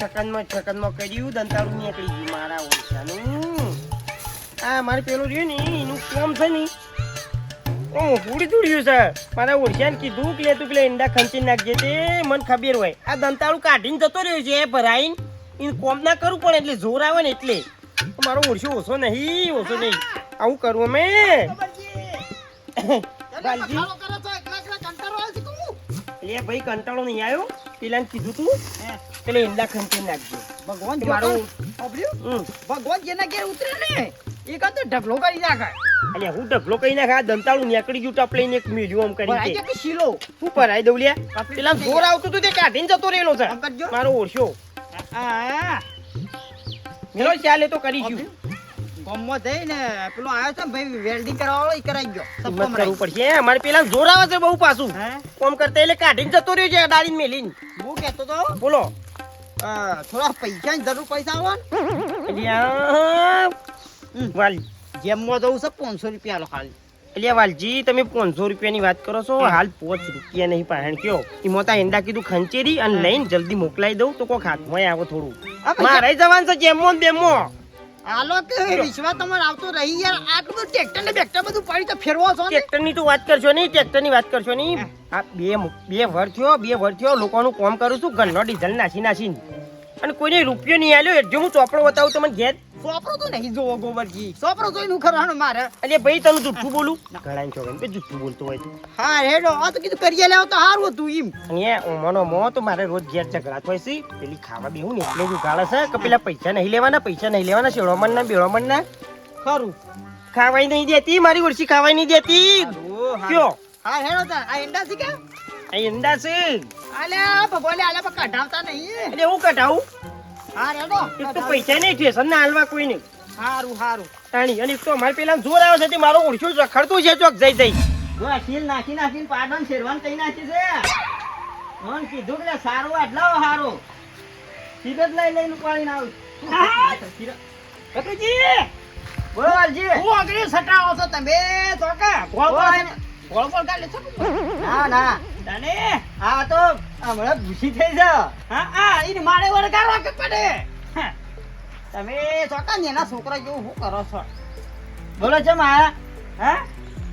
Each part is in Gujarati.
સેકન્ડમાં કર્યું દંતાળું નીકળી ગયું મારા ઓળખાનું. આ મારે પેલું રહ્યું ને એનું કામ છે ને પૂરી તૂડ્યું છે. મારા ઓળખ્યાને કીધું કે તું પેલા ઈંડા ખંચી નાખજે તે મને ખબર હોય. આ દંતાળું કાઢીને જતો રહ્યો છે ભરાઈને એને કોમ ના કરવું પડે એટલે જોર આવે ને એટલે મારો ઓળખ્યો ઓછો નહીં. આવું કરવું અમે એ ભાઈ કંટાળો નહીં આવ્યો. પેલાને કીધું તું પેલા ઈંડા ખંચી નાખજે. ભગવાન ભગવાન જેના ઘેર ઉતરે ને એ કાતો ઢગલો કરી નાખે. એટલે હું ઢગલો કહી નાખે. દંતાળું નીકળી ગયું ટપ લઈને એક મ્યુઝિયમ કરી કે શીલો શું ભરાઈ દઉં લ્યા. પેલા જોર આવતું હતું તે કાઢીને જતો રહેલો છે મારો ઓળખ્યો. મેલો ચાલે તો કરીશું. કોમમાં જઈને પેલો આવ્યો છે ભાઈ વેલ્ડિંગ કરવા એ કરાઈ ગયો. હિંમત કરવું પડશે. અમારે પેલા જોર આવે છે બહુ પાછું કોમ કરતા એટલે કાઢીને જતો રહ્યો છે દાડીને મેલીને. હું કહેતો તો બોલો થોડા પૈસાની જરૂર પૈસા વાલ જેમમાં જવું છે 500 રૂપિયા ખાલી. એટલે વાલજી તમે 500 રૂપિયાની વાત કરો છો. હાલ 5 રૂપિયા નહીં પાહણ કયો એમાં તા ઈંડા કીધું ખંચેરી અને લઈને જલ્દી મોકલાઈ દઉં તો કોક હાથમાં આવો થોડું. મારે જવાનું છે જેમો ને બેમો. આલો કે વિશ્વાસ તમારે આવતો રહી યાર. આટલું ટ્રેક્ટર ને બેક્ટર બધું પડી તો ફેરવો છો. ટ્રેક્ટર ની તો વાત કરશો નહીં. ટ્રેક્ટર ની વાત કરશો નહીં. આ બે વર થયો લોકોનું કામ કરું છું ઘરનો ડીઝલ નાખીને અને કોઈને રૂપિયો નહીં આલ્યો. એટલે હું ચોપડો બતાવું તમને ઘેર. સોપરો તો નહીં જોવો ગોબરજી. સોપરો જોઈને હું ખરવાનું મારે. એટલે ભાઈ તને જુઠ્ઠું બોલું ઘણા છોકરા જુઠ્ઠું બોલતો હોય તો હા હેડો આ તો કીધું કરીએ લેવો તો સારું હતું એમ. અને ઓમનો મો તો મારે રોજ ઘેર ઝઘડા થાય છે. પેલી ખાવા બેહું ને એટલે જ ઉગાડે છે કે પેલા પૈસા નહીં લેવાના શેડોમણ ના બેડોમણ ના ખરું ખાવાય નહીં દેતી. મારી ઓળખી ખાવાય નહીં દેતી. કયો હા હેડો તા આ ઈંડા છે કે આ ઈંડા છે. આલ્યા ભગવાને આલ્યા પણ કઢાવતા નહીં. એટલે હું કઢાવું. હા હેડો એક તો પૈસા નહીં સ્ટેશન ના હાલવા કોઈ નહીં. સારું તાણી અને એક તો અમારે પેલા જોર આવે છે તે મારો ઓળખ્યો રખડતું છે ચોક જઈ જો આ શીલ નાખીને પાડન શેરવાન કઈ નાખી છે. મન કીધું કે સારું આટલાઓ સારું સીધ જ લઈને ઉપાડીને આવું. કકુજી બોલો વાલજી હું આગળ સટાવો છો તમે ચોકા ગોળ કાઢી છો. ના તને આ તો હમણાં ભૂસી થઈ છે. હા એને મારે વળગાડવા કે પડે. તમે ચોકા ને એના છોકરા જેવું શું કરો છો. બોલો ચમ આયા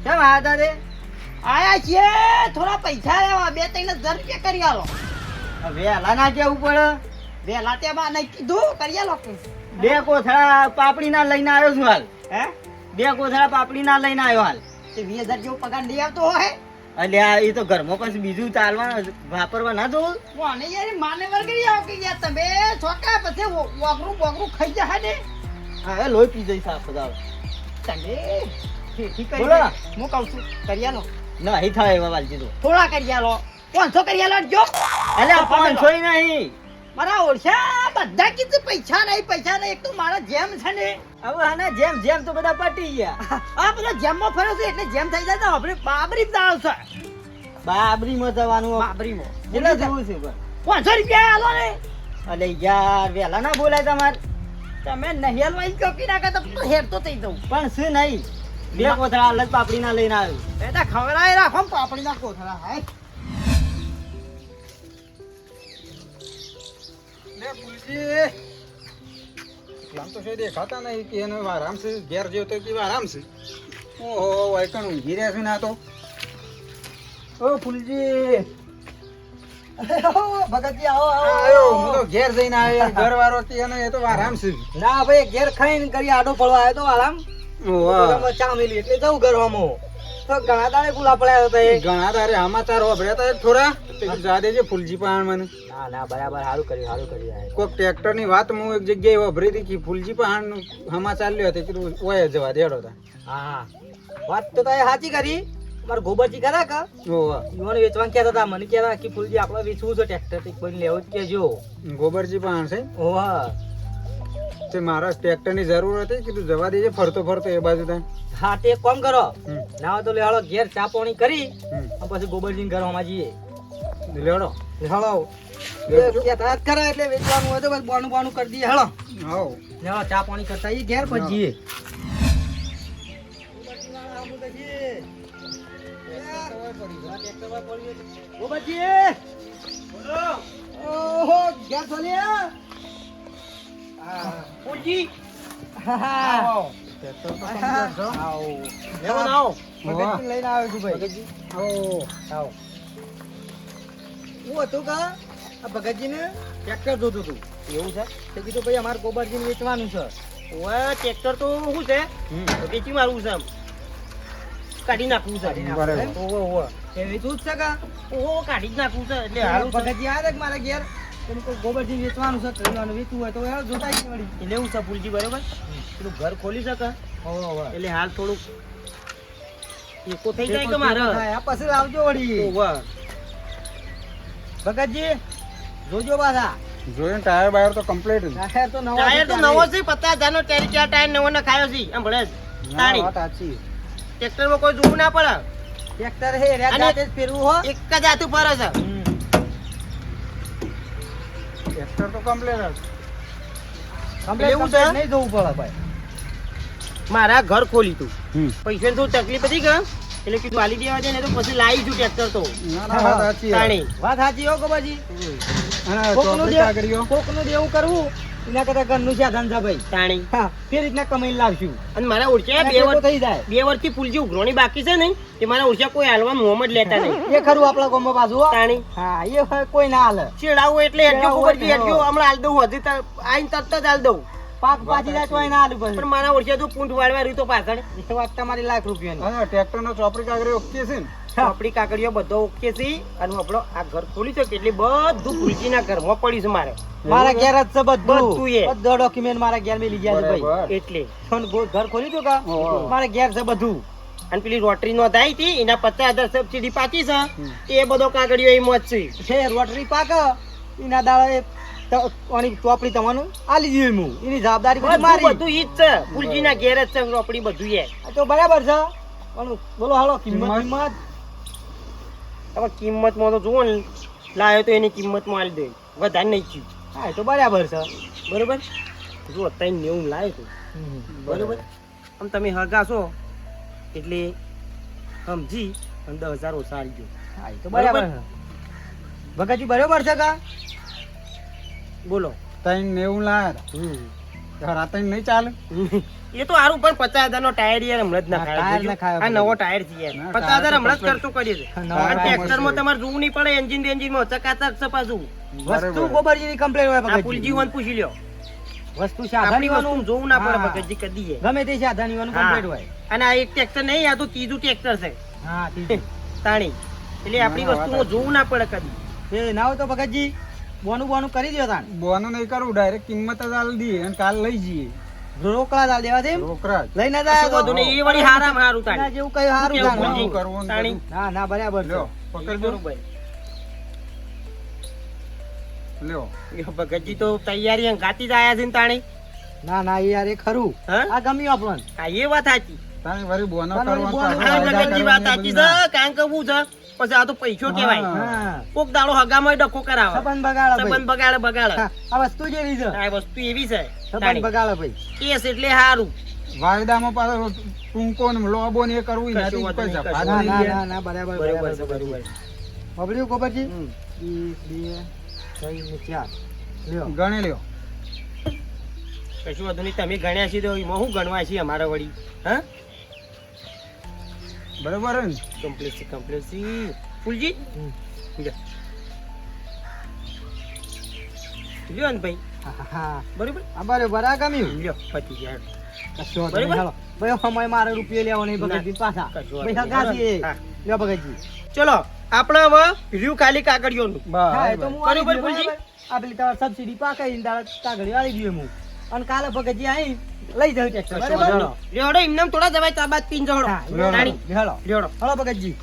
ચમ આયા તારે આયા છીએ થોડા પૈસા લેવા 2-3 હજાર રૂપિયા કરી આલો. વેલા ના જવું પડે. વેલા તેમાં નહીં કીધું કરી આલો. 2 કોથળા પાપડી ના લઈને આવ્યો છું હાલ. 2 કોથળા પાપડી ના લઈને આવ્યો હાલ. તે 20,000 જેવો પગાર નહીં આવતો હોય. અલ્યા એ તો ઘરમાં પછી બીજું ચાલવા વાપરવા ના દઉં. કોને યાર માને વળગી આવો કે યાર તમે છોકા પછી વગરું ખાઈ જા ને. હા લોહી પી જઈ સાફ બધા. તમે ઠીક કરી બોલો હું કહું છું કરિયાલો નહીં થાય એવા વાલજી તો થોડા કરિયાલો 500 કરિયાલો જો. અલ્યા 500 નહીં મારા ઓળખ્યા બધા કીધું પૈસા નહીં એક તો મારા જેમ છે ને હવે આના જેમ તો બધા પટી ગયા. આ બધા જેમમાં ફરે છે એટલે જેમ થઈ જાય તો આપણે બાબરી જાવ છે. બાબરીમાં જવાનું. બાબરીમાં એટલે જવું છે 500 રૂપિયા આલો ને. અલે યાર વેલા ના બોલાય તમારે. તમે નહીં હલવાઈ કોપી નાખે તો હેર તો થઈ દઉં પણ શું નહીં. 2 કોથળા અલગ પાપડી ના લઈને આવ્યો. બેટા ખવડાવી રાખો પાપડી ના કોથળા. હાય તો દેખાતા નહીં કે એનો આરામ છે. ઘેર જેવો તો કેવા આરામ છે. ઓહો વાયકણ ઊંઘી રહ્યા છે ને આ તો. ઓ ફૂલજી ભગતજી આવો આયો. હું તો ઘેર જઈને આવ્યો. ઘર વાળો કે એનો એ તો આરામ છે. ના ભાઈ ઘેર ખાઈને કરી આડો પડવા આવ્યો તો આરામ. ઓહો ચા મિલી એટલે જવું ઘરમાં તો ઘણા દાડે ગુલા પડ્યા હતા. ઘણા તારે સમાચાર વાપર્યા હતા થોડા જા દેજે ફૂલજી પણ મને. ના બરાબર સારું કર્યું કોઈક ટ્રેક્ટર ની વાત હું એક જગ્યાએ વાપરી હતી કે ફૂલજી પણ સમાચાર લ્યો હતી કીધું ઓય જવા દેડો હતા. હા વાત તો તમે સાચી કરી. મારે ગોબરજી ખરા કા ઓહો ઈવોને વેચવા કહેતા હતા. મને કહેતા કે ફૂલજી આપણે વેચવું છે ટ્રેક્ટર થી કોઈ લેવું જ કેજો. ગોબરજી પણ છે. ઓહા તે મારા ટ્રેક્ટર ની જરૂર હતી કીધું જવા દેજે ફરતો એ બાજુ ત્યાં. હા તે કોમ કરો ના હોય તો લેવાડો ઘેર ચા પાણી કરી પછી ગોબરજી ઘરમાં જઈએ. લેડો લેવાડો ખરા એટલે વેચવાનું હોય તો બસ બોનું કરી દઈએ. હેલો હાઉ લેવાડો ચા પાણી કરતા એ ઘેર પછી જઈએ. ગોબરજી ઓહો ઘેર ચાલ્યા ફૂલજી હા. આવો ટ્રેક્ટર તો complete છો. આવો લેવો ને આવો ભગતજી લઈને આવ્યો છું ભાઈ. ભગતજી આવો આવો હું હતું કા આ ભગતજીને ટ્રેક્ટર જોતું હતું. એવું છે તે કીધું ભાઈ અમારે ગોબરજીને વેચવાનું છે. ઓવે ટ્રેક્ટર તો શું છે વેચી મારવું છે આમ. કાઢી નાખવું છે બરાબર. ઓવે ઓવે એ વેચવું જ છે કા? ઓહો કાઢી જ નાખવું છે એટલે હારું છે. ભગતજી આવ્યા હતા કે મારા ઘેર તમે કોઈ ગોબરજી વેચવાનું છે કહેવાનું વેચવું હોય તો એ જોતા જ વળી. એટલે એવું છે ફૂલજી બરોબર પેલું ઘર ખોલી શકે એટલે હાલ થોડુંક એકો થઈ જાય કે મારે આ પછી લાવજો વળી. ઓવે ભગતજી જોજો પાછા. જોયું ને ટાયર બાયર તો કમ્પ્લીટ જ. ટાયર તો નવા ટાયર તો છે નવો ચાલે. છે 50,000 નો ટાયર ક્યાં ટાયર નવો ના ખાયો છે આમ ભલે ના, તાણી વાત સાચી. ટ્રેક્ટર માં કોઈ જોવું ના પડે ટ્રેક્ટર હે રેત અને- જાતે જ ફેરવું હો. એક જ હાથું ફરે છે ટ્રેક્ટર તો કમ્પ્લીટ જ. Complete એવું છે? નહીં જોવું પડે ભાઈ. મારા ઘર ખોલી તું હમ. પૈસાની થોડી તકલીફ હતી કે એટલે કીધું આલી દેવા દે ને તો પછી લાવી છું ટ્રેક્ટર તો ના, ના, વાત સાચી. તાણી વાત સાચી હો ગોબાજી. અને કોકનું ચોપડી દે- કાગળિયો. કોકનું દેવું કરવું એના કરતા ઘરનું સાધન છે ભાઈ. તાણી હા, તે રીતના કમાઈને લાવશું. અને મારા ઓળખ્યા એના બે ભેગું વર્ષ થઈ જાય. 2 વર્ષથી ફૂલજી ઉઘરોણી બાકી છે ને તે મારા ઓળખ્યા કોઈ હાલવા મોહમ્મદ લેતા નહીં એ ખરું આપણા ગામમાં પાછું હો. તાણી હા, એ હોય કોઈ ના હાલે. ચેડાવું એટલે હેડજો ચેડાવું ખબર એટલે હેડજો હમણાં હાલ દઉં હજી આઈને તરત જ હાલ દઉં પાક પાછી જાય તોય ના હાલું પણ પછી. મારા ઓળખ્યા તો પૂંઠ વાળવા રહ્યું તો પાછળ એ વાત તમારી લાખ રૂપિયાની. હા, ટ્રેક્ટરનો ચોપડી કાગળિયો ઓકે છે ને? આપણી કાકડીઓ બધો ઓકે છે અને આપણો આ ઘર ખોલી છે એટલે બધું ફૂલજીના ઘરમાં પડ્યું છે મારે મારા ઘેર જ છે બધું. બધું એ. બધા ડોક્યુમેન્ટ મારા ઘેર મેં લીધા છે ભાઈ. બરાબર. એટલે પણ ઘર ખોલ્યું હતું કા? ઓહો. મારા ઘેર છે બધું. અને પેલી રોટરી નોંધાઈ હતી એના 50,000 સબસિડી પાકી છે એ બધો કાગળિયો એમ જ છે છે રોટરી પાક એના દાડે આની ચોપડી તમારું આલી દીધી હું. એની જવાબદારી બધી બધું મારી. બધું ઈ જ છે ફૂલજીના ઘેર જ છે રોપડી બધું એ આ તો બરાબર છે પણ બોલો હાલો કિંમત કિંમત? કિંમત હવે કિંમતમાં તો જુઓ ને લાવ્યો તો એની કિંમતમાં આલી દે વધારે નહીં થયું હા એ તો બરાબર છે. બરોબર જો 390 લાવ્યો તો બરોબર આમ તમે હગા છો એટલે સમજી અને 10,000 ઓછા આલજો હા એ તો બરાબર છે. ભગતજી બરાબર છે કા? બોલો 390 લાયા. રાતે નહીં ચાલે. એ તો સારું પણ 50,000 નો ટાયર યાર હમણાં જ ના હા, ખાય ટાયર ના ખાય આ નવો ટાયર છે યાર ના, 50,000 હમણાં જ ટાયર ખર્ચો કર્યો છે હા, નવા અને ટાયર ટ્રેક્ટર માં છે. તમારે જોવું નહીં પડે એન્જિન માં ચકાચક છે પાછું વસ્તુ બરાબર. ગોબરજીની કમ્પ્લેટ હોય આ ભગતજી. ફૂલજી હોન પૂછી લ્યો વસ્તુ આપણી સાધાનીવાનું વસ્તુ જોવું ના પડે હા. ભગતજી કદી ગમે તે સાધાનીવાનું હા. કમ્પ્લેટ હોય. અને આ એક ટ્રેક્ટર નહીં આ તો ત્રીજું ટ્રેક્ટર છે હા ઠીક તાણી એટલે આપણી ના, વાત વસ્તુમાં જોવું ના પડે કદી છે. એ ના હોય તો ભગતજી બોનું કરી દો તાણ. બોનું નહીં કરવું, ડાયરેક્ટ કિંમત જ આલી દઈએ અને કાલ લઈ જઈએ. રોકડા દાલ દેવા દે. રોકડા જ. લઈને જાય કશું વાંધો નહીં, એ વળી હારામાં હારું એના તાણી જેવું કઈ સારું કેવું તાણ. ભૂલજી? શું કરવું ને તાણી. બધું. ના ના બરાબર છે. લ્યો, પકડજો. બરોબર લ્યો. લ્યો, ભગતજી તો તૈયારી અંગાતી જ આયા છે ને તાણી ના ના એ યાર એ ખરું. હા? આ ગમ્યું આપણને. હા એ વાત સાચી તાણી વળી બોનો તાણી વળી કરવાનું, બોનો આ પાછું ભગતજી વાત સાચી છે કારણ કે હું છે પછી આ તો પૈસો કહેવાય હા. હા કોક દાડો હગામાં ડખો કરાવે સંબંધ બગાડે ભાઈ. સંબંધ બગાડે બગાડે હા, આ વસ્તુ જેવી છે. આ વસ્તુ એવી છે સંબંધ તાણી. બગાડે ભાઈ. કેસ એટલે હારું વાયદામાં પાછો ટૂંકો ને લોબો ને એ કરવું ય કશું નથી. વાંધો નહીં, પૈસા કશું પાછા ના લઈ ના ગયા. ના ના બરાબર બરોબર છે બરાબર બરોબર બબડ્યું ગોબરજી. હમ. 1 2 3 ને 4 લ્યો. ગણી લ્યો. કશું વાંધો નહીં તમે ગણ્યા છીએ તો એમાં શું ગણવા છીએ અમારા વળી હા બરોબર હે ને? કમ્પ્લીટ છે ફૂલજી હમ. લ્યો. લ્યો ને ભાઈ હા, હા. બરોબર આ બરોબર આ ગમ્યું. લ્યો પતી ગયા કશો વાંધો નહીં, બરોબર? હાલો. ભાઈ સમય મારે રૂપિયો લેવો નહીં ભગતજી પાછા. કશો વાંધો ભાઈ નહીં. હગાસીએ. હા. લ્યો ભગતજી. ચલો આપણે હવે રહ્યું ખાલી કાગળિયોનું હા એ બસ, તો બસ. હું આલી બરોબર, દઉં, ભુલજી? બરાબર? આ પેલી તમારે સબસિડી પાકે ઈને દાડે કાગળિયો આલી દઉં હું. અને કાલે ભગતજી અહીં લઈ જાઉં ટ્રેક્ટર, કશો બરાબર? વાંધો નહીં. લ્યો, હળો, એમને થોડા જવાય ચા બાદ પીને જવડો હા, લ્યો, તાણી. લ્યો, લ્યો, હળો. હાલો ભગતજી.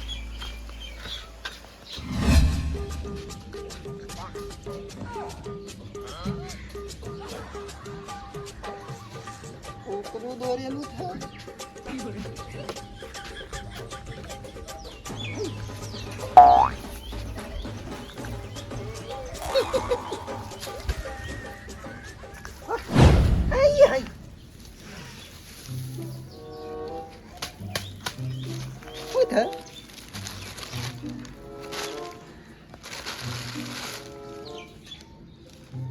શું થયું?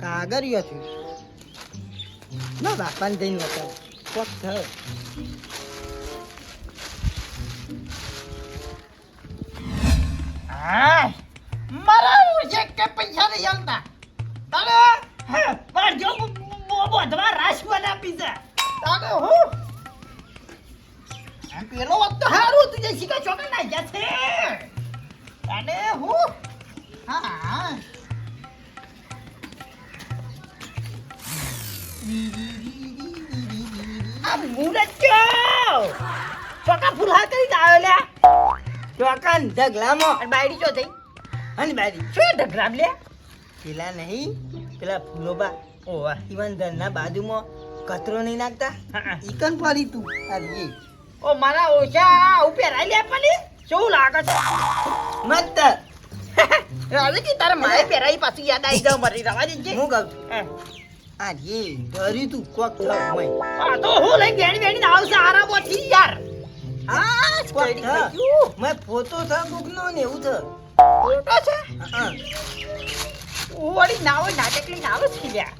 કાગળિયો થયું. ના બાપાને જઈને બતાવ કોક થયો હા મારા ઓછે કે પૈસા નહીં આવતા તારે માર જો બોધવા રાશવન આપી છે તારે હું આ પેલો વખત હારું તું જે શીખા છોકરા ના જા છે તારે હું હા આ મુરત ચોકા ફૂલ કરી આવ્યો લ્યા ચોકાન ઢગલામાં અને બાયડી ચો થઈ અને બાયડી શું ઢગલામ લે પેલા નહીં પેલા ફૂલોબા ઓવા ઈવંદરના બાજુમાં કચરો નહીં નાખતા ઈકન પડી તું અરે ઓ મારા ઓછા ઉપર આઈ લે પડી શું લાગે છે મત હવે કે તારે મારે પહેરાઈ પાછું યાદ આવી જાવ મરી રવા દેજે હું કહું છું અરે ડરી તું કોક થક મય આ તો હું લઈ બેણી બેણી આવશે આરામથી યાર હા કોક મેં ફોટો થા કોકનો ને એવું છે ફોટો છે હા ઓડી નાવ નાટકલી નાવ છે લ્યા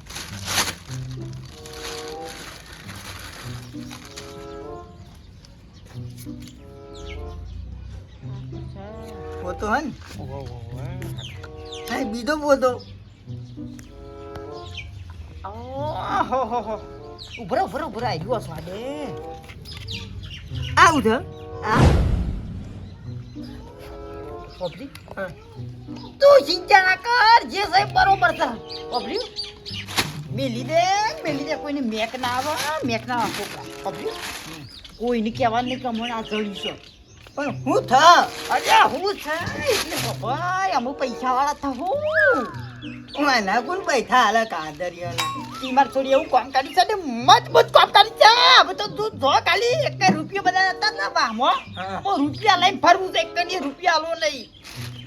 ફોટો હન હા બીજો ફોટો ઉભરા આવી ગયો સ્વાદે આવું છે આ ઓપરી તું ચિંતા ના કર જે છે બરોબર છે ઓપરી મેલી દે કોઈને મેક ના આવે ઓપરી કોઈને કહેવાનું નહીં કે મને આ જડી છે પણ હું થા અરે હું છે એટલે ભાઈ અમુક પૈસા વાળા થવું ના કોણ પૈસા હાલે કાદરિયાના ઈમાર થોડી એવું કામ કરી છે ને મજબૂત કામ કરી છે હવે તો તું જો ખાલી એક રૂપિયા બધા હતા ને બામો રૂપિયા લઈને ફરવું છે એક રૂપિયા આલો નહીં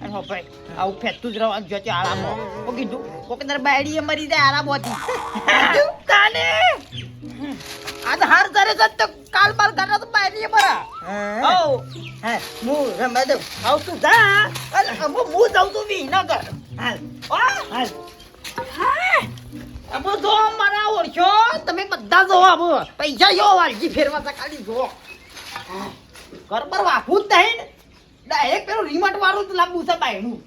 અને હો ભાઈ આવું ફેતું જ રહેવાનું જો આરામમાં ઓ કીધું કોકે તાર બાયડીએ મરી જાય આરામથી કાલે આજ હાર કરે છે તો કાલ બાર કરે તો બાયડીએ મરા હો હા હું રમવા દઉં આવ તું જા અને હું જાઉં તું વિનગર હાલ હાલ હા અબો જો મારા ઓળખો તમે બધા જો અબો પૈસા જો વાલજી ફેરવા કાઢી જો ઘર પર વાફું જ નહીં ડાયરેક્ટ પેલું રિમોટ વાળું જ લાંબુ છે બાયનું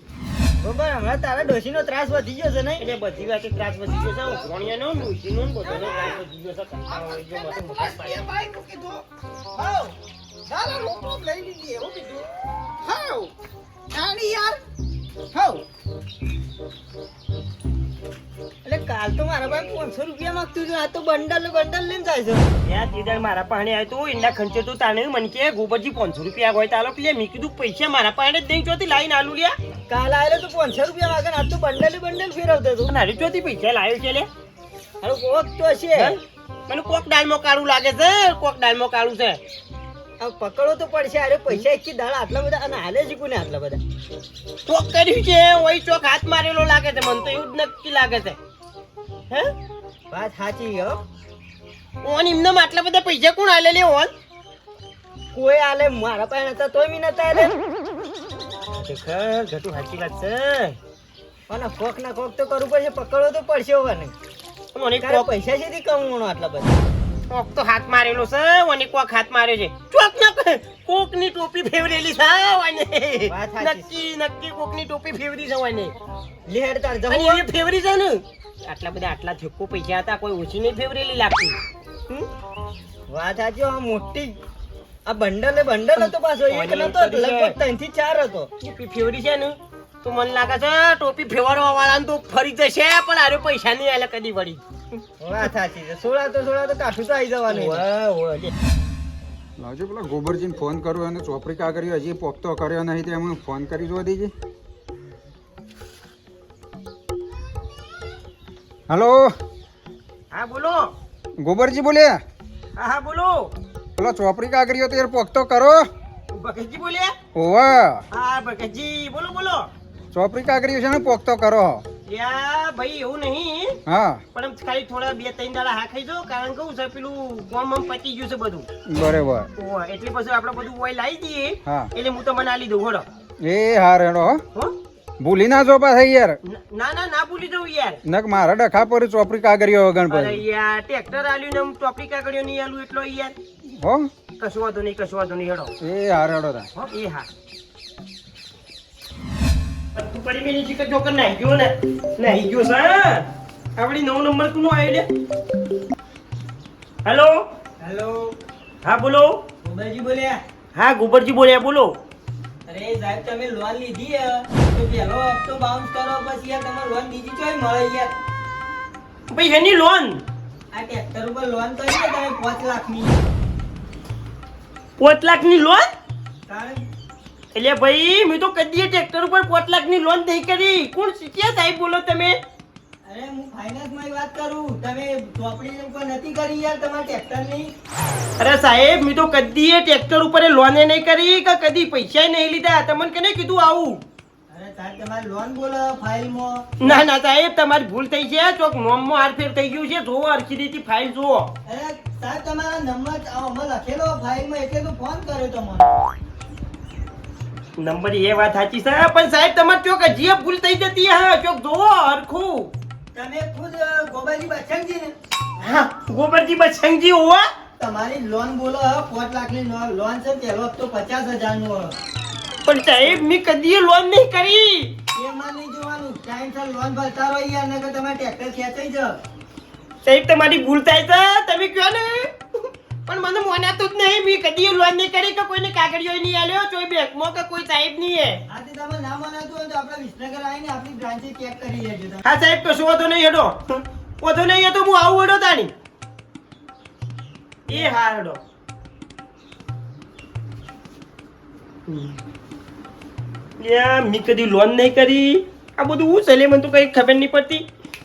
બરોબર હમણાં તારા ડોશીનો ત્રાસ વધી ગયો છે નહીં એટલે બધી વાતે ત્રાસ વધી ગયો છે ભણિયાનો ડોશીનો બધાનો ત્રાસ વધી ગયો છે ભાઈ મૂકી દો હાઉ ચાલો રોકો લઈ લીધી એવું કીધું હાઉ આની યાર હાઉ એટલે કાલ તો મારા પાસે 500 રૂપિયા માંગતું હતું આ તો બંડલ લઈને જાય છે યાર દીદાર મારા પાસે આવ્યો તો એના ખંચે તો તાને મને કે ગોબરજી 500 રૂપિયા હોય તાલો કે મેં કીધું પૈસા મારા પાસે જ નહીં ચોથી લાઈન આલુ લ્યા કાલ આવેલો તો 500 રૂપિયા માંગે આ તો બંડલ ફેરવતો હતો નારે ચોથી પૈસા લાવ્યો છે લે અરે કોક તો છે મને કોક ડાલમાં કાળું લાગે છે કોક ડાલમાં કાળું છે આ પકડો તો પડશે અરે પૈસા એકી દાડા આટલા બધા અને હાલે જ કોને આટલા બધા કોક કર્યું છે ઓય ચોક હાથ મારેલો લાગે છે મને તો એવું જ નક્કી લાગે છે હે વાત સાચી હો ઓન એમને આટલા બધા પૈસા કોણ આલે લે ઓન કોઈ આલે મારા પાસે નતા તોય મી નતા આલે દેખર ઘટુ સાચી વાત છે અને કોક ના કોક તો કરવું પડશે પકડો તો પડશે હવે ને મને પૈસા છે કમાવાનો આટલા બધા કોક તો હાથ મારેલો છે ઓને કોક હાથ માર્યો છે ચોક ના કોક ની ટોપી ફેવરેલી છે ઓને નક્કી કોક ની ટોપી ફેવરી છે ઓને લેડ તાર જવું એ ફેવરી છે ને આટલા બધા આટલા થેકો પૈસા હતા કોઈ ઓછી નહીં ફેવરેલી લાગતી વાત સાચી આ મોટી આ બંડલ હતો પાછો એક નતો લગભગ 3 થી 4 હતો ટોપી ફેવરી છે ને તો મને લાગે છે ટોપી ફેવરવા વાળાને તો ફરી જશે પણ આરે પૈસા નહીં આલે કદી વળી વાત સાચી છે સોળા તો કાઠું તો આવી જવાનું લાવજો પેલા ગોબરજીને ફોન કર્યો અને ચોપડી કા કર્યો હજી પોપતો કર્યો નહીં તો એમને ફોન કરી જોવા દેજે હેલો હા બોલો ગોબરજી બોલ્યા હા બોલો પેલો ચોપડી કા કર્યો તો યાર પોપતો કરો બકજી બોલ્યા ઓવા હા બકજી બોલો ચોપડી કા કર્યો છે ને પોપતો કરો યા ભાઈ એવું નહીં હા પણ ખાલી થોડા 2-3 દાડા હા ખાઈ જો કારણ કે છે પેલું ગોમ પતી ગયું છે બધું બરાબર ઓવા એટલે પછી આપણે બધું ઓય લાવી દઈએ હા એટલે હું તો મને આલી દઉં હોડો એ હા રેડો હો ભૂલી ના જો પાછા યાર ના ના ના ભૂલી જવું યાર. નક મારા ડખા પર ચોપડી કાગળિયો વગણ અરે પર યાર ટ્રેક્ટર આલ્યું ને ટોપી કાગળિયો નહીં આલું એટલો યાર. હો કશું વાંધો નહીં હેડો. એ હાર હેડો તા હો એ હા. તું પડી મેની ચીકર જોકર નાહી ગયો ને. નાહી ગયો સા. આપણી 9 નંબર કોનો આવ્યો લે? હેલો. હેલો હા બોલો. ગોબરજી બોલ્યા. હા ગોબરજી બોલ્યા બોલો. અરે સાહેબ તમે લોન લીધી હે તો પહેલો હપ્તો બાઉન્સ કરો પછી યાર તમારે લોન બીજી ચોય મળે યાર. ભાઈ એની લોન આ ટ્રેક્ટર ઉપર લોન કરી છે તમે 5 લાખની. 5 લાખની લોન? તારે એટલે ભાઈ મેં તો કદી ટ્રેક્ટર ઉપર 5 લાખની લોન નહીં કરી. કોણ શીખ્યા સાહેબ બોલો તમે? અરે હું ફાઇનાન્સ માં વાત કરું. તમે ચોપડી ઉપર નથી કરી યાર તમારા ટ્રેક્ટરની. અરે સાહેબ મેં તો કદી ટ્રેક્ટર ઉપર લોન નહીં કરી કે કદી પૈસા નહીં લીધા. તમને કેને કીધું આવું? અરે સાહેબ તમારી લોન બોલો ફાઇલમાં. ના ના સાહેબ તમારી ભૂલ થઈ છે. ચોક નોમમાં હારફેર થઈ ગયું છે. જોવો અરખી રીતે ફાઇલ જુઓ. અરે સાહેબ તમારા નંબર આમાં લખેલો ફાઇલમાં એટલે તો ફોન કર્યો તમને. નંબર એ વાત સાચી છે પણ સાહેબ તમારે ચોક હજી ભૂલ થઈ જતી હા. ચોક જોવો હરખું. તમે ખુદ ગોબરજી બચ્ચનજી ને હા ગોબરજી બચ્ચનજી હોવા. તમારી લોન બોલો 5 લાખની લોન છે. પહેલો હપ્તો 50,000 નો. પણ સાહેબ મેં કદી લોન નહીં કરી. એમાં નહીં જોવાનું ટાઈમસર લોન ભરતા રહો યાર નકર તમારે ટ્રેક્ટર ખેંચાઈ જાવ. સાહેબ તમારી ભૂલ થાય છે તમે કહો ને. પણ મને મોનાતું જ નહીં. મેં કદી લોન નહીં કરી કે કોઈને કાગળિયો નહીં આલ્યો કોઈ બેંકમાં કે કોઈ સાહેબ નહીં હે. આથી તમે ના મનાતું હોય તો આપણે વિસનગર આવીને આપણી બ્રાન્ચે ચેક કરી લેજો તમે. હા સાહેબ કશો વાંધો નહીં હેડો. વાંધો નહીં તો હું આવું હેડો તાણી. એ હા હેડો. મેં કદી લોન નહીં કરી. આ બધું હું ચાલે મને તો કઈ ખબર નહીં પડતી.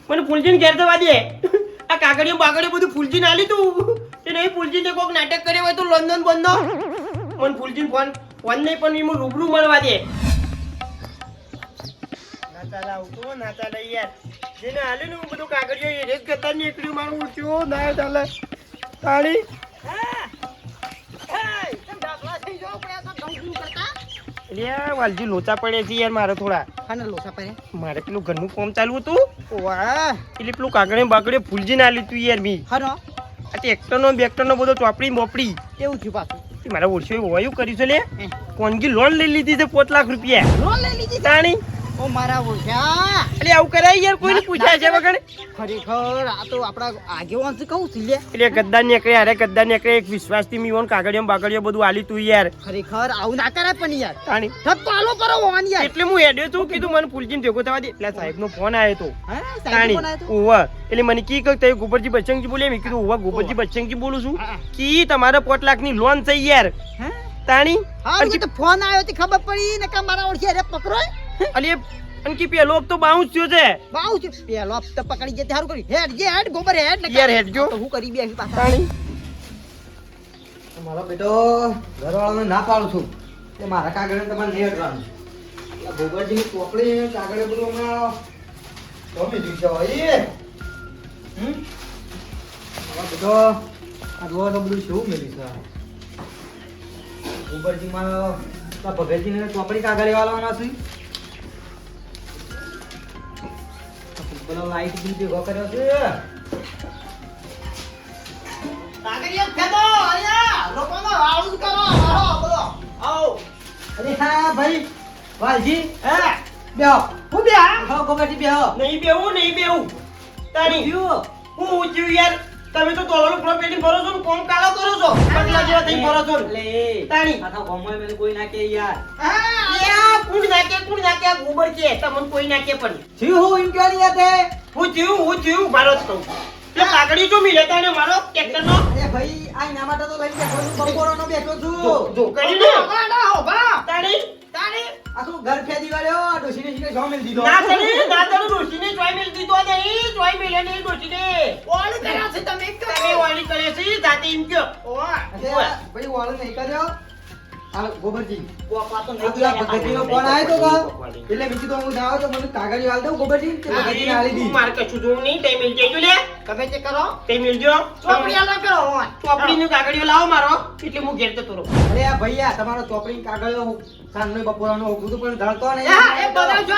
મને ફૂલજીને ઘેર જવા દે. આ કાગળિયો બાગળિયો બધું ફૂલજીને આલી તું. તે નહીં ફૂલજીને કોઈક નાટક કર્યો હોય તો લોન બંધો. મને ફૂલજીને ફોન નહીં પણ એમાં રૂબરૂ મળવા દે. ના ચાલે આવતો ના ચાલે યાર. જેને હાલે ને હું બધું કાગળિયો એ રેસ કરતા નીકળ્યું મારું ઉઠ્યું ના ચાલે. તાળી વાલજી લોચા પડે છે યાર મારે થોડા. ખાને લોસા પડે. મારે પેલું ઘરનું કામ ચાલુ હતું વાહ એટલે પેલું કાગળે બાગળે ફૂલજી ના લીધું યાર મી. હનો આ ટ્રેક્ટરનો બેક્ટરનો બધો ચોપડી બોપડી કેવું થયું પાછું? મારા ઓળશો વયું કર્યું છે લે. કોનગી લોન લઈ લીધી છે 5 લાખ રૂપિયા. લોન લઈ લીધી તાણી ઓ મારા ઓળખ્યા. એટલે આવું કરાય યાર કોઈને પૂછ્યા છે વગર. ખરેખર આ તો આપણા આગેવાન છે કહું છું લે. એટલે ગદ્દાર નીકળે અરે ગદ્દાર નીકળે એક વિશ્વાસથી મીવન કાગળિયો બાગળિયો બધું આલી તું યાર. ખરેખર આવું ના કરાય પણ યાર. તાણી ધક્કો આલો કરો હોવાન યાર. એટલે હું હેડ્યો તું કીધું મને ફૂલજીને ભેગો થવા દે. એટલે સાહેબનો ફોન આવ્યો તો હા તાણી સાહેબ કોણ આયો તો? ઓવા એટલે મને કી કહ્યું તે ગોબરજી બચ્ચનજી બોલે. મેં કીધું ઓવા ગોબરજી બચ્ચનજી બોલું છું. કી તમારે 5 લાખની લોન થઈ યાર. હા તાણી હા મને તો ફોન આવ્યો તે ખબર પડી ને કે મારા ઓળખી અરે પકડો. અલે અનકી પેલો તો બાઉન્સ થયો છે. બાઉ છે પેલો હપ્તો પકડી જતે હારું કરી. હેડ જે હેડ ગોબર હેડ ને યાર હેડ જો. તો હું કરી બેસી પાછા. તાણી મારો બેટો ઘરવાળાને ના પાડું છું કે મારા કાગળે તમારે નહીં હટવાનું. આ ગોબરજીની ચોપડી કાગળે બધું હમણાં ગમી દીધું છે ભાઈ. મારો બેટો આ જોવા તો બધું શું મેળ્યું છે. ગોબરજીમાં ભગતજીને ચોપડી કાગળે વાળવાના છે. પેલો લાઈટ બિલ ભેગો કર્યો છે. કાગળિયો ખેતો અહીંયા લોકોનો આવું કરો મારો બોલો આવો. અરે હા ભાઈ વાલજી હે બેહો. હું બેહો હા ગોબરજી બેહો. નહીં બેવું તાણી હું ઊંચ્યું યાર. તમે તો તોલાનો ફ્લો પેટી ભરો છો ને કોમ કાળો કરો છો. પગલા જેવા થઈ ભરો છો લે તાણી. આખા ગામમાં મને કોઈ ના કે યાર. યા કુણ નાકે આ ગોબર છે તમને કોઈ નાકે પણ. જી હું ઇન્ક્વાયરી આતે હું જીવ મારો જ કહું. એટલે કાગડી જો મી લેતા ને મારો ટ્રેક્ટરનો. અરે ભાઈ આ એના માટે તો લઈ બેઠો છું. બપોરનો બેઠો છું. જો કરી લે હો બા તાણી આખું ઘર ફેદી વાળ્યો આ ડોશીને શીખે જો મેલ દીધો. ના તને ડોશીને જોઈ મેલ દીધો નહીં. જોઈ મેલે નહીં ડોશીને. ઓળી કર્યા છે તમે વાળી કરે છે જાતે એમ કયો. ભાઈ વાળો નહીં કર્યો. આ ગોબરજી કોપા તો આ પેલા ભગતજીનો ફોન આવ્યો તો કા એટલે બીજું તો હું જાવ તો મને કાગળિયો આલ દઉં ગોબરજી તે ભગતજીને આલી દી. મારે કશું જોવું નહીં ટાઈમ મિલ જઈજો લે. ગમે તે કરો તે મિલજો ચોપડી આલો કરો હોન ચોપડીનું કાગળિયો લાવો મારો એટલે હું ઘેર જતો રહું. અરે આ ભૈયા તમારો ચોપડી કાગળિયો સાંજનો બપોરનો હોગું તો પણ ધરતો નહીં. એ બનાવજો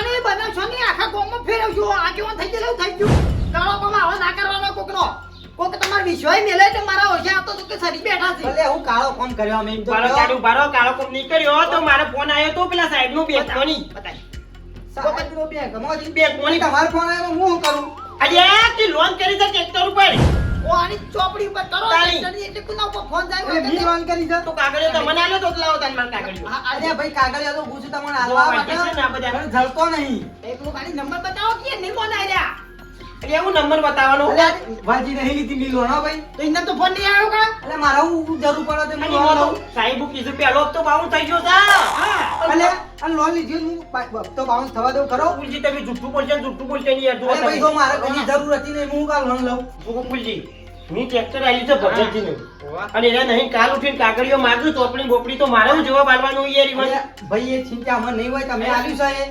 ને આખા ગામમાં ફેરવજો આ કેવું થઈ ગયેલું થઈ ગયું કાળો કોમ આવો ના કરવાનો કોકનો કોક તમાર વિશ્વાય મેલે તે મારા ઓછા તો કે સરી બેઠા છે ભલે હું કાળો કોમ કર્યો અમે એમ તો મારો કહો. ચાડુ બારો કાળો કોમ નહીં કર્યો તો મારો ફોન આવ્યો તો પેલા સાહેબ નો બેગ કોની સાહેબનો બેંક માંથી બેગ કોની તમારો ફોન આવ્યો તો હું શું કરું? અરે તે લોન કરી છે ટ્રેક્ટર ઉપર ઓ આની ચોપડી ઉપર કરો તાળી. ટ્રેક્ટરની એટલે કોના ઉપર ફોન જાય એટલે મી લોન કરી છે? તો કાગળિયો તમને આલ્યો તો જ લાવો તાન મારો કાગળિયો. અરે ભાઈ કાગળિયા તો પૂછું તમને આલવા માટે છે ને આ બધા. પણ જલતો નહીં. એકલું ખાલી નંબર બતાવો કે નહીં ફોન આયા અરે એવું નંબર બતાવવાનો અરે વાજી નહીં લીધી મી લોન હો ભાઈ. તો ઇને તો ફોન નહીં આવ્યો કા અરે મારા હું જરૂર પડે તો અને હું લોન લઉં. સાહેબ કીધું પેલો હપ્તો બાઉન્સ થઈ ગયો છે. અલે આ લોન લીધી હું તો બાઉન્સ થવા દઉં ખરો? ફૂલજી તમે જુઠ્ઠું બોલશો ને જુઠ્ઠું બોલશો નહીં યાર. જુઓ અરે ભાઈ તમે. તો મારે કઈ જરૂર હતી નહીં હું કાલ લોન લઉં. જુઓ ફૂલજી મેં ટ્રેક્ટર આવ્યું છે ભગતજીનું. અને એના નહીં કાલ ઉઠીને કાગળિયો માંગ્યું ચોપડી બોપડી તો મારે હું જવાબ આલવાનો યાર ઈવન. અરે ભાઈ એ ચિંતા મને નહીં હોય તમે આલ્યું છે એ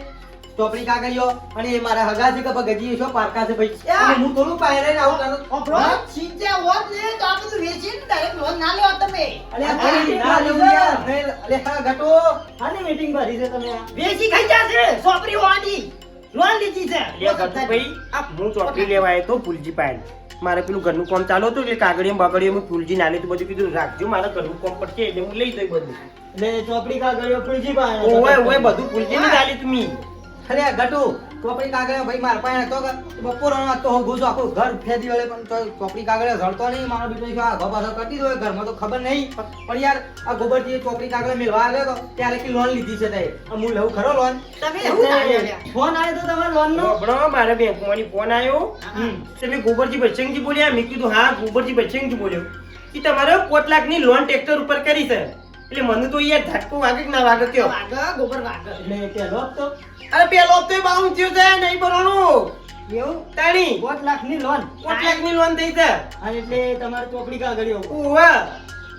ચોપડી કાગળિયો અને એ મારા હગા છે કે ગજી છો પારકા છે ભાઈ અને હું થોડું પહેરે આવું કરું. ઓબ્રો ચિંતા હોત ને તો આ બધું વેચીને ડાયરેક્ટ લોન ના લેવા તમે અલે ભાઈ ના લેવું યાર. અલે હા ગટો આની મીટિંગ ભરી છે તમે આ? વેચી ખાઈ જશે ચોપડી હોવાની લોન લીધી છે લે ગટુભાઈ, હું ચોપડી લેવા આવ્યો તો ફૂલજી પાસે. મારે પેલું ઘરનું કામ ચાલુ હતું એટલે કાગળિયો બગડિયો હું ફૂલજી નાલે તો બધું કીધું રાખજો મારે ઘરનું કામ પડશે એટલે હું લઈ જઈ બધું. એટલે ચોપડી કાગળિયો ફૂલજી પાસે ઓય ઓય બધું ફૂલજી ની ચાલી તમે. અરે આ ગટુ ચોપડી કાગળિયો ભાઈ મારા પાસે હતો કે બપોરનો તો હું ઘૂસો આખું ઘર ફેદી વળે પણ તોય ચોપડી કાગળિયો ઝડતો નહીં. મારો બીજો આ ગોપાસો કટી દો ઘરમાં તો ખબર નહીં પણ યાર આ ગોબરજી ચોપડી કાગળિયો મેળવા આવ્યો તો ત્યારે કે લોન લીધી છે તે હું લઉં ખરો લોન? તમે એવું ના લેવા ફોન આવ્યો તો તમારો લોન નો? હમણાં મારા બેંકમાંથી ફોન આવ્યો. તમે ગોબરજી બચ્ચંગજી બોલ્યા? મેં કીધું હા ગોબરજી બચ્ચંગજી બોલ્યો કે તમારે 5 લાખની લોન ટ્રેક્ટર ઉપર કરી છે. એટલે મને તો યાર ઝટકો વાગે કે ના વાગે કયો. વાગ ગોબર વાગ એટલે પેલો તો અરે પેલો હપ્તો બાઉન્સ થયો છે નહીં ભરવાનું. એવું તાણી 5 લાખની લોન 5 લાખની લોન થઈ છે. અને એટલે તમારે ચોપડી કાગળિયો ઓવા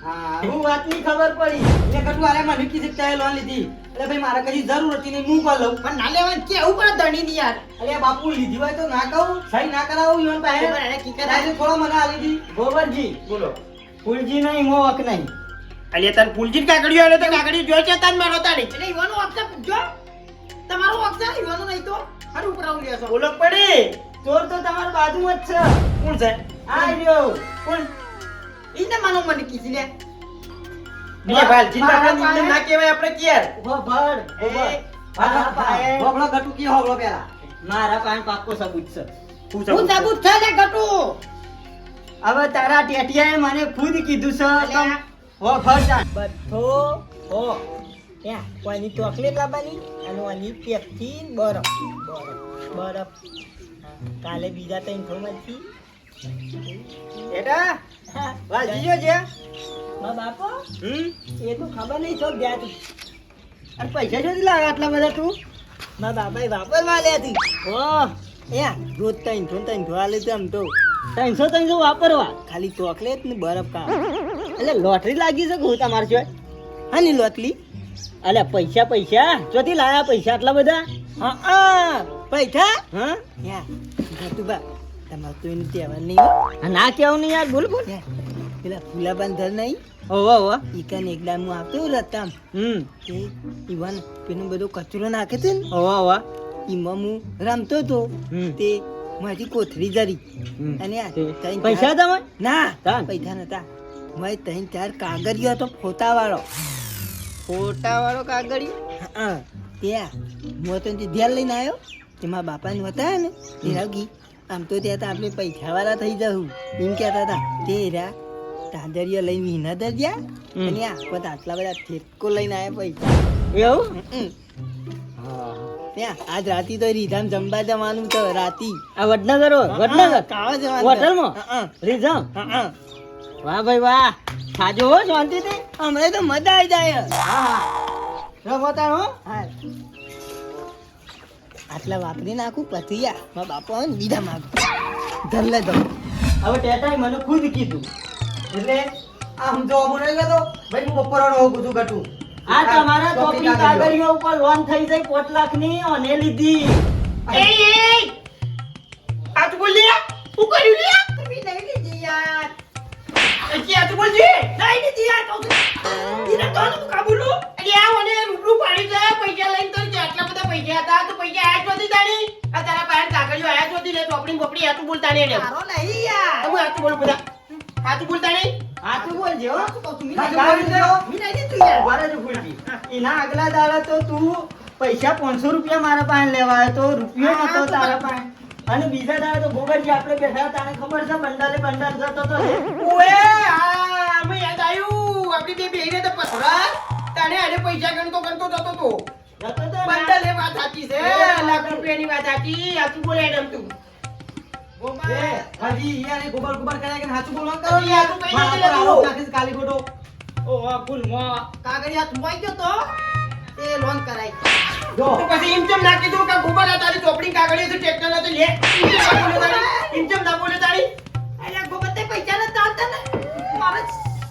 હા હું વાતની ખબર પડી એટલે કટુ આરે મને કીધું કે તે લોન લીધી એટલે ભાઈ મારે કઈ જરૂર હતી નહીં હું પણ લઉં. પણ ના લેવા કેવું પડે ધણી ની યાર અરે બાપુ લીધી હોય તો ના કહું સહી ના કરાવું યોન પાસે પણ એને કી કરાય? ડાયરેક્ટ થોડો મને આલી દી. ગોબરજી બોલો. ફૂલજી નહીં મોક નહીં અલ્યા તાર ફૂલજી કાગળિયો આલે તો કાગળિયો જોઈ છે તાન મારો તાણી. એટલે ઈવાનો વાગતા પૂછજો તમારો વાગતા ઈવાનો નહીં તો હારું ઉપર આવું લેશો બોલો પડે. ચોર તો તમારા બાજુમાં જ છે. કોણ છે? આ રહ્યો કોણ? ઈને માનો મને કીધી લે બીજા ભાલજી તો આપણે નિંદન ના કહેવાય આપણે ક્યાર. ગોબર હોબળો ગટુ કી હોબળો પેલા મારા પાસે પાક્કો સબૂત છે. શું હું છે? સાબુત છે લે ગટુ હવે તારા ટેટિયાએ મને ખુદ કીધું છે અલ્યા. કે હો ફરતા બધો હો ત્યાં કોઈની ચોકલેટ લાવવાની અને ઓની પેપ્સી બરફ બરફ કાલે બીજા ત્રણ ફોર્મથી બેટા વાજીયો છે મા બાપો એ તો ખબર નહીં છો ગયા તું અને પૈસા જોઈ લાવે આટલા બધા તું મા બાપાએ વાપરવા લે હતી ઓ રોજ ત્રણસો આલે છે આમ તો 300 વાપરવા ખાલી ચોકલેટ ને બરફ કા એટલે લોટરી લાગી છે હું તમારે જોઈ હા ની લોટલી અલે પૈસા ચોથી લાયા પૈસા આટલા બધા હા પૈસા હા યા ગતુબા તમારે તો એનું તહેવાર નહીં હો. હા ના કેવું નહીં યાર બોલ બોલ પેલા ફૂલા બંધર નહીં ઓવા ઈકન એકદમ હું આવતો રતામ તે ઈવન પેલું બધો કચરો નાખે છે ને ઓવા ઈમાં હું રમતો તો તે મારી કોથળી જરી અને પૈસા તમે ના પૈસા નતા મેં 3-4 કાગળિયો હતો ફોટા વાળો કાગળિયો હા ત્યાં હું તો ધ્યાન લઈને આવ્યો એમાં બાપાને હતા ને એ રાગી આમ તો ત્યાં તો આપણે પૈસા વાળા થઈ જવું એમ કહેતા હતા તે રા તાંદરિયા લઈને વિના દરજ્યા અને આ આટલા બધા ઠેકો લઈને આવ્યા પૈસા એવું ત્યાં આજ રાતી તો રીધામ જમવા જવાનું તો રાતી આ વડનગર કાવા જવાનું હોટલમાં રીધામ વાહ ભાઈ વાહ ખાજો હો શાંતિથી હમણાં તો મજા આવી જાય રમતા હો આટલા વાપરી નાખું પછી મારા બાપા હોય ને બીજા માગું ધરલે દો હવે ટેટાઈ મને ખુદ કીધું એટલે આમ જો હું નહીં ગયો ભાઈ હું બપોરનો હોઉં બધું ગટું આ તમારા ચોપડી કાગળિયો ઉપર લોન થઈ જાય 5 લાખની ઓને લીધી આ તું બોલ લે. શું કર્યું લે? યાર હજી આ તું બોલજી નહીં નથી યાર કહું છું એને તો હું કાબુલું અરે આ મને રૂબરૂ પાડી દે પૈસા લઈને તો કે આટલા બધા પૈસા હતા તો પૈસા આયા ચોથી તાણી આ તારા પાસે કાગળિયો આયા ચોથી લે ચોપડી બોપડી આ તું બોલતા નહીં રે મારો નહીં યાર હું આ તું બોલું બધા આ તું બોલતા નહીં હા તું બોલજે હો કહું છું હા, ગાડી દે હો. મી નહીં તું યાર ઉભા રહેજો ફૂલજી. એના આગલા દાડા તો તું પૈસા 500 રૂપિયા મારા પાસે લેવા આવ્યો તો રૂપિયો હા, નતો તો તારા પાસે અને બીજા દાડા તો ગોગરજી આપણે બેઠા તાને ખબર છે બંડાલે બંડાલ જતો તો ઓએ આ અમે યાદ આવ્યું આપણી બે બેહીને તો પથરા તાણે આને પૈસા ગણતો જતો તો જતો તો ના. બંડલ એ વાત સાચી છે લાખ રૂપિયાની વાત સાચી આ તું બોલે એમ તું એ, હાજી યાર એ ગોબર ગોબર કર્યા કે સાચું બોલવાનું કરો અરે યાર, તું કઈ મારા નથી પર લેતું. આરોપ નાખીશ કાલી ખોટો. ઓ ફૂલ મો કાગળિયા તુંબાઈ ગયો તો તે લોન કરાઈ જો તો પછી એમ ચમ ના કીધું કે ગોબર આ તારી ચોપડી કાગળી છે ટ્રેક્ટર ના તો લે એમ ચમ ના બોલે તારી અરે ગોબર તે પૈસા નતા આવતા ને મારે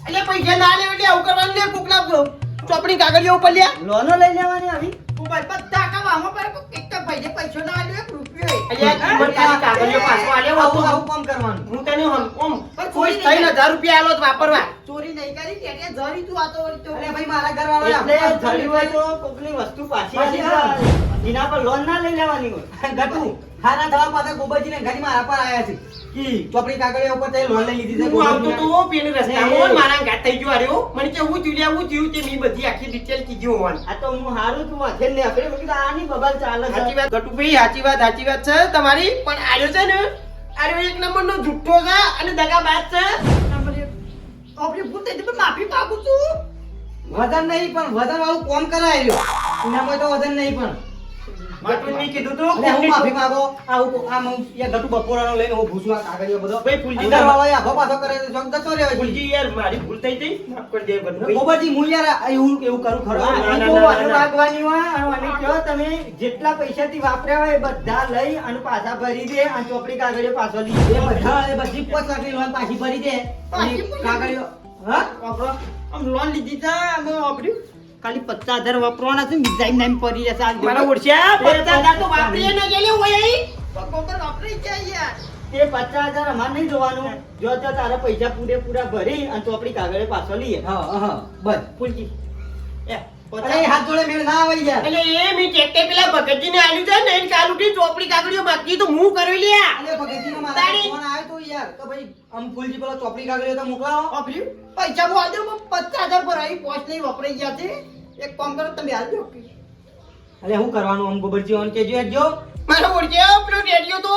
એટલે પૈસા ના લે એટલે આવું કરવાનું લે કોકના ચોપડી કાગળીઓ ઉપર લે લોનો લઈ લેવાની આવી મોબાઈલ પર ધાકા વામો પર એક તો ભાઈને પૈસો ના આલ્યો એક રૂપિયો એટલે આ કિંમત તારી કાગળીઓ પાછો આલ્યો આવું હોત આવું કામ કરવાનું હું તને ઓમ પણ કોઈ કોઈ 3000 રૂપિયા આલો તો વાપરવા ચોરી નહીં કરી કે જરી તું આતો વળી તો અરે ભાઈ મારા ઘરવાળાએ એટલે આપણે જડી હોય તો કોકની વસ્તુ પાછી પાછી આપી દે. એના પર લોન ના લઈ લેવાની હોય ગટુ ખાના થવા પાછા ગોબરજીને ઘડી મારા પર આયા છે કી ચોપડી કાગળિયા ઉપર તે લોન લઈ લીધી છે હું આવતો તો પેલે રસ્તામાં એ. મારા ઘાટ થઈ ગયો આર્યો મને કે હું થયું તે મી બધી આખી ડિટેલ કીધી હોવાનું આ તો હું હારું તું વાંચે ને આપણે મેં કીધું આની બબાલ ચાલે છે સાચી વાત ગટુભાઈ સાચી વાત છે તમારી પણ આર્યો છે ને આર્યો એક નંબરનો જુઠ્ઠો છે અને દગાબાજ છે આપણી ભૂલ થઈ પણ માફી માંગુ છું વજન નહીં પણ વજન વાળું કોમ કરાય એનામાં તો વજન નહીં પણ ગટુને કીધું તું એટલે હું માફી માંગો આમ એ ગટુ બપોરાનો લઈને હું ભૂસું આ કાગળિયો બધો ભાઈ ફૂલજી અંદર વાળો એ આખો પાછો કરે તો શોખ જતો રહેવાય ફૂલજી યાર મારી ભૂલ થઈ ગઈ માફ કરી દે ગટુભાઈ ગોબરજી હું યાર એવું કરું ખરો ના, ના, અને ના, તો ના, અને ના. વાગવાની હોય અને મને કહો તમે જેટલા પૈસાથી વાપર્યા હોય એ બધા લઈ અને પાછા ભરી દે અને ચોપડી કાગળિયો પાછો લઈ દે બધા એ બધી 5 લાખની લોન પાછી ભરી દે અને પાછી ભરી દે? કાગળિયો હા વાપરો આમ લોન લીધી છે અમે વાપર્યું ખાલી 50,000 વાપરવાના છે ડિઝાઇન નામ પડી જશે આ મારા ઓળખ્યા 50,000 તો વાપરીએ ન ગયેલી હોય અહીં. બકોબર વાપરી જાય યાર તે 50,000 અમારે નહીં જોવાનું જો તો તારા પૈસા પૂરેપૂરા ભરી અને ચોપડી કાગળિયો પાછો લઈએ હા બસ ફૂલજી એ અરે એ હાથ જોડે મેળ ના આવી યાર એટલે એ મી ટેક્ટર પેલા ભગતજીને આલ્યું છે ને એને કાલ ઉઠી ચોપડી કાગળીઓ બાકી તો હું કરી લ્યા અલે ભગતજીનો મારા તારી- ફોન આવ્યો તો યાર તો ભાઈ આમ ફૂલજી પેલો ચોપડી કાગળિયો તો મોકલાવો વાપર્યું પૈસા બહુ આલ્યો પણ 50,000 ભરાઈ પહોંચ નહીં વપરાઈ ગયા છે એક કામ કરો તમે હાલ દો અલે હું કરવાનું આમ ગોબરજી ઓન કેજો હેડજો મારો ઓળખ્યા પેલો રેડિયો તો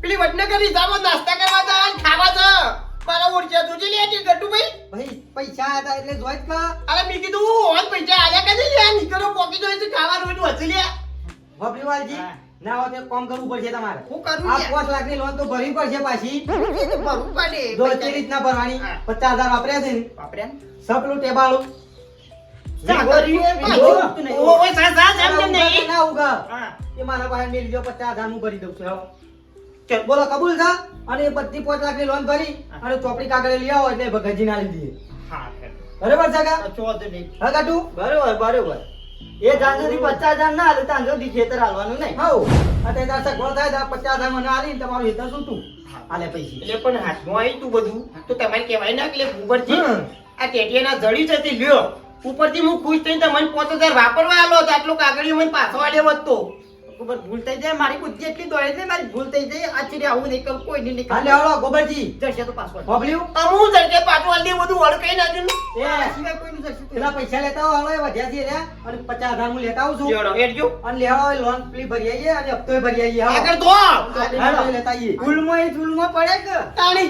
પેલી વડનગર હિસાબમાં નાસ્તા કરવા જા અને ખાવા જા મારા ઓળખ્યા તું જે લે છે ગટુભાઈ ભાઈ પૈસા હતા એટલે જોઈ જ કા અરે મેં કીધું ઓન પૈસા આલ્યા કે લે નીકળો પોકી જોઈ છે ખાવાનું એટલું હસી લે ભપરીવાલજી હા. ના હોય તો એક કામ કરવું પડશે તમારે હું કરું આ યાર? 5 લાખની લોન તો ભરવી પડશે પાછી ભરવું પડે જો પૈસા. કેવી રીતના ભરવાની હા. 50,000 વાપર્યા છે ને વાપર્યા ને? સપલું ટેબાળું સાગરીયું એ પાછું જો. ઉગતું નહીં. ઓય સાસ એમ કેમ નહીં ના ઉગા હા. એ મારા પાસે મેં લીધો 50,000 હું ભરી દઉં છું ચાલ. બોલો કબૂલ છે અને એ બધી 5 લાખની લોન ભરી અને ચોપડી કાગળે લઈ આવો એટલે ભગતજી ના લીધી હા બરાબર છે કા કશો વાંધો નહીં. હા કાટુ બરોબર એ જાણ સુધી 50,000 ના હાલે ત્યાં સુધી ખેતર હાલવાનું નહીં હાઉ અને તાર સગવડ થાય તો 50,000 મને હાલી ને તમારું ખેતર શું તું હાલે પૈસા એટલે પણ હાથમાં આવી તું બધું તો તમારે કહેવાય ના કે ઉપરથી હમ. આ ટેટિયાના જડી છે તે લ્યો ઉપરથી હું ખુશ થઈને તમને 5,000 વાપરવા આલો તો આટલો કાગળિયો મને પાછો આલ્યો હોત તો બરોબર ભૂલ થઈ જાય મારી બુદ્ધિ એટલી દોડે છે મારી ભૂલ થઈ જાય આચરી આવું નહીં કરું કોઈ નહીં હાલે કરું આવડો ગોબરજી જશે તો પાસવર્ડ બોબલ્યું અમુક જડકે પાછું આલી દે બધું વળકાઈ નાખ્યું ને. એ સિવાય કોઈનું જશે તો પેલા પૈસા લેતા આવો હાલો એ વધ્યા છે રે અને 50,000 હું લેતા આવું છું લેવડો, હેડજો. અને લેવા હોય લોન પેલી ભરી આવીએ અને હપ્તોય ભરી આવીએ હાલો. આગળ તો હાલો, લેતા આવીએ ભૂલમાં એ ભૂલમાં પડે કે તાણી